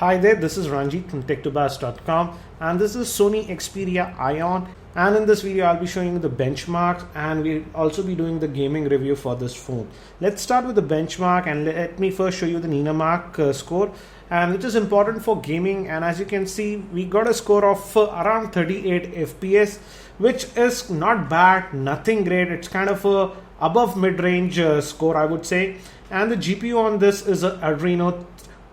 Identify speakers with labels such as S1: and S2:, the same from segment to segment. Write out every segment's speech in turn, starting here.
S1: Hi there, this is Ranjit from tech2buzz.com and this is Sony Xperia Ion, and in this video I'll be showing you the benchmarks and we'll also be doing the gaming review for this phone. Let's start with the benchmark and let me first show you the nenamark score, and which is important for gaming. And as you can see, we got a score of around 38 FPS, which is not bad, nothing great. It's kind of a above mid-range score, I would say. And the GPU on this is an Adreno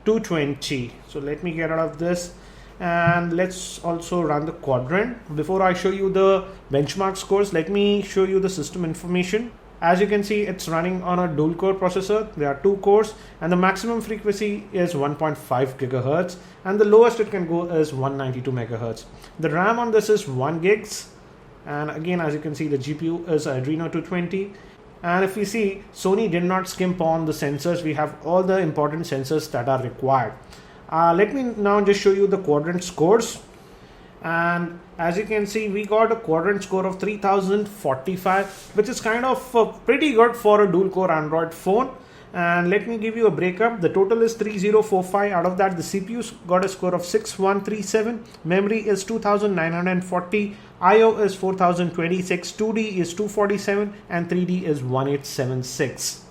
S1: 220. So let me get out of this and let's also run the Quadrant. Before I show you the benchmark scores, let me show you the system information. As you can see, it's running on a dual core processor. There are 2 cores and the maximum frequency is 1.5 gigahertz and the lowest it can go is 192 megahertz. The RAM on this is 1 gigs, and again, as you can see, the GPU is Adreno 220. And if we see, Sony did not skimp on the sensors. We have all the important sensors that are required. Let me now just show you the Quadrant scores. And as you can see, we got a Quadrant score of 3045, which is kind of pretty good for a dual core Android phone. And let me give you a breakup. The total is 3045. Out of that, the CPU got a score of 6137. Memory is 2940. IO is 4026. 2D is 247 and 3D is 1876.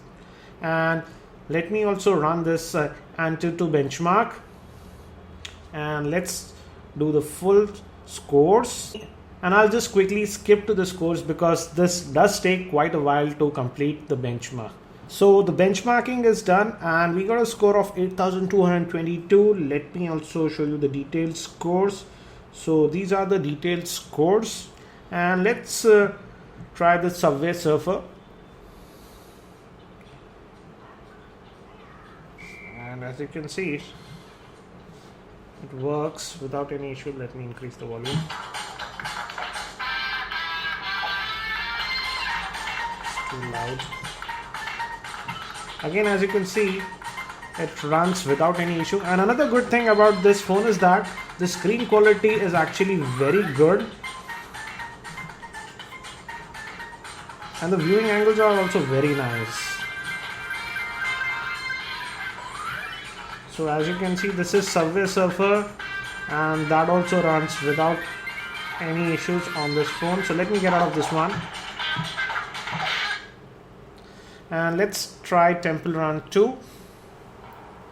S1: And let me also run this Antutu Benchmark and let's do the full scores. And I'll just quickly skip to the scores because this does take quite a while to complete the benchmark. So the benchmarking is done and we got a score of 8222. Let me also show you the detailed scores. So these are the detailed scores, and let's try the Subway Surfer. And as you can see, it works without any issue. Let me increase the volume. It's too loud. Again, as you can see, it runs without any issue. And another good thing about this phone is that the screen quality is actually very good. And the viewing angles are also very nice. So as you can see, this is Subway Surfer and that also runs without any issues on this phone. So let me get out of this one. And let's try Temple Run 2.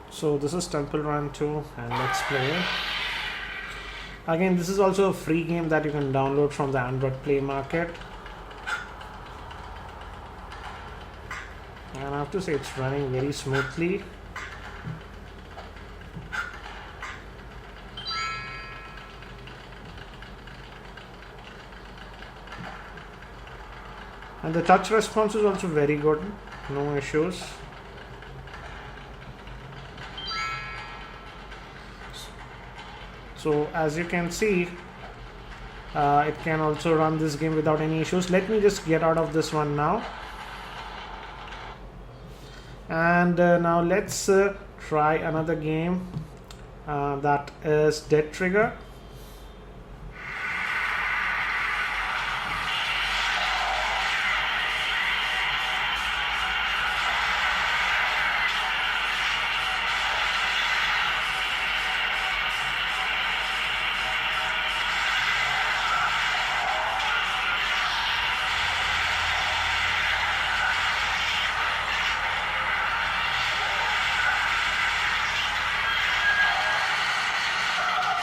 S1: So this is Temple Run 2 and let's play. Again, this is also a free game that you can download from the Android Play Market. And I have to say it's running very smoothly. And the touch response is also very good, no issues. So as you can see, it can also run this game without any issues. Let me just get out of this one now. And now let's try another game that is Dead Trigger.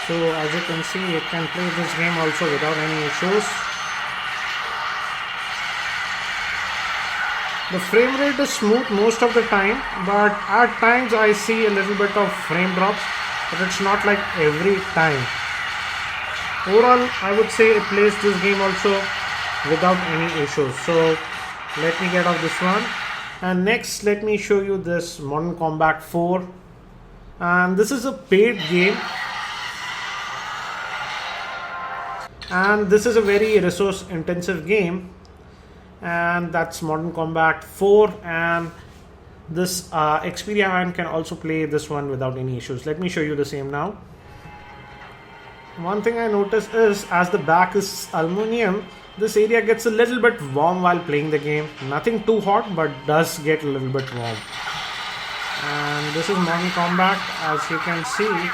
S1: So as you can see, it can play this game also without any issues. The frame rate is smooth most of the time, but at times I see a little bit of frame drops, but it's not like every time. Overall, I would say it plays this game also without any issues. So let me get off this one. And next, let me show you this Modern Combat 4. And this is a paid game. And this is a very resource intensive game, and that's Modern Combat 4, and this Xperia Ion can also play this one without any issues. Let me show you the same now. One thing I noticed is as the back is aluminum, this area gets a little bit warm while playing the game. Nothing too hot, but does get a little bit warm. And And this is Modern Combat, as you can see.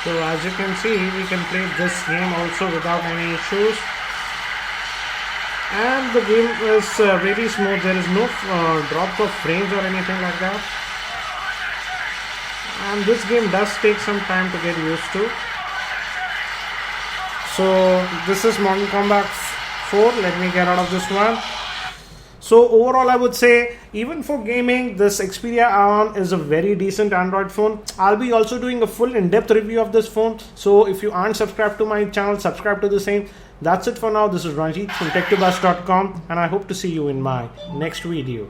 S1: So as you can see, we can play this game also without any issues. And the game is very smooth. There is no drop of frames or anything like that. And this game does take some time to get used to. So this is Modern Combat 4. Let me get out of this one. So overall, I would say, even for gaming, this Xperia Ion is a very decent Android phone. I'll be also doing a full in-depth review of this phone. So if you aren't subscribed to my channel, subscribe to the same. That's it for now. This is Ranjit from tech2buzz.com, and I hope to see you in my next video.